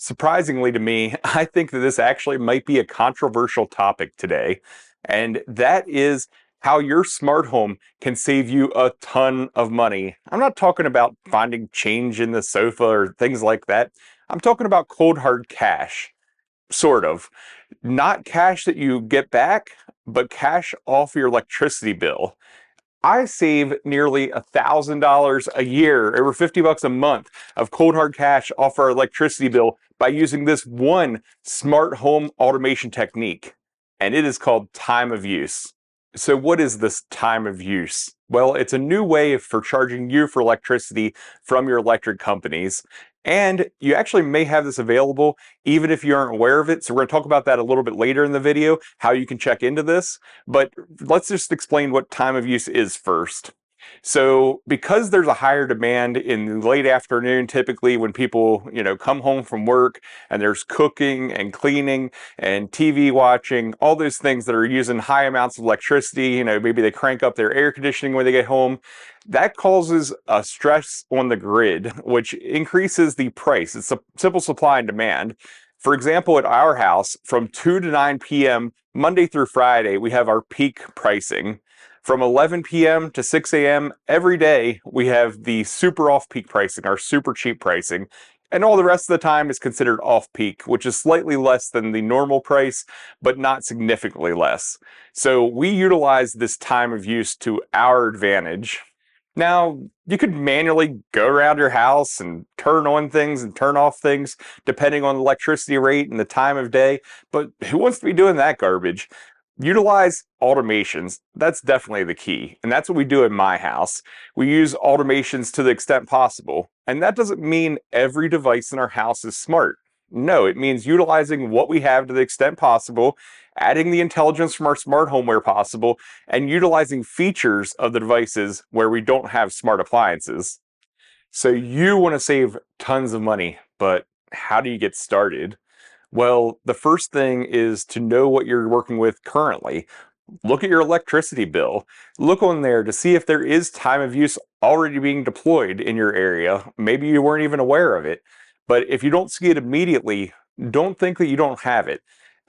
Surprisingly to me, I think that this actually might be a controversial topic today, and that is how your smart home can save you a ton of money. I'm not talking about finding change in the sofa or things like that. I'm talking about cold hard cash, sort of. Not cash that you get back, but cash off your electricity bill. I save nearly $1,000 a year, over 50 bucks a month of cold hard cash off our electricity bill by using this one smart home automation technique. And it is called time of use. So what is this time of use? Well, it's a new way for charging you for electricity from your electric companies. And you actually may have this available even if you aren't aware of it. So we're going to talk about that a little bit later in the video, how you can check into this. But let's just explain what time of use is first. So because there's a higher demand in the late afternoon, typically when people, come home from work and there's cooking and cleaning and TV watching, all those things that are using high amounts of electricity, maybe they crank up their air conditioning when they get home. That causes a stress on the grid, which increases the price. It's a simple supply and demand. For example, at our house, from 2 to 9 p.m., Monday through Friday, we have our peak pricing. From 11 p.m. to 6 a.m. every day, we have the super off-peak pricing, our super cheap pricing. And all the rest of the time is considered off-peak, which is slightly less than the normal price, but not significantly less. So we utilize this time of use to our advantage. Now, you could manually go around your house and turn on things and turn off things depending on the electricity rate and the time of day, but who wants to be doing that garbage? Utilize automations. That's definitely the key. And that's what we do in my house. We use automations to the extent possible. And that doesn't mean every device in our house is smart. No, it means utilizing what we have to the extent possible, adding the intelligence from our smart home where possible, and utilizing features of the devices where we don't have smart appliances. So you want to save tons of money, but how do you get started? Well, the first thing is to know what you're working with currently. Look at your electricity bill. Look on there to see if there is time of use already being deployed in your area. Maybe you weren't even aware of it. But if you don't see it immediately, don't think that you don't have it.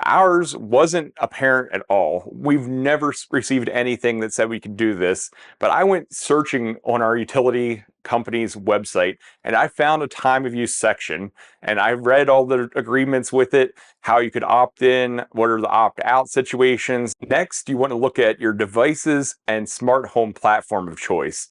Ours wasn't apparent at all. We've never received anything that said we could do this, but I went searching on our utility company's website and I found a time of use section and I read all the agreements with it, how you could opt in, what are the opt out situations. Next, you want to look at your devices and smart home platform of choice.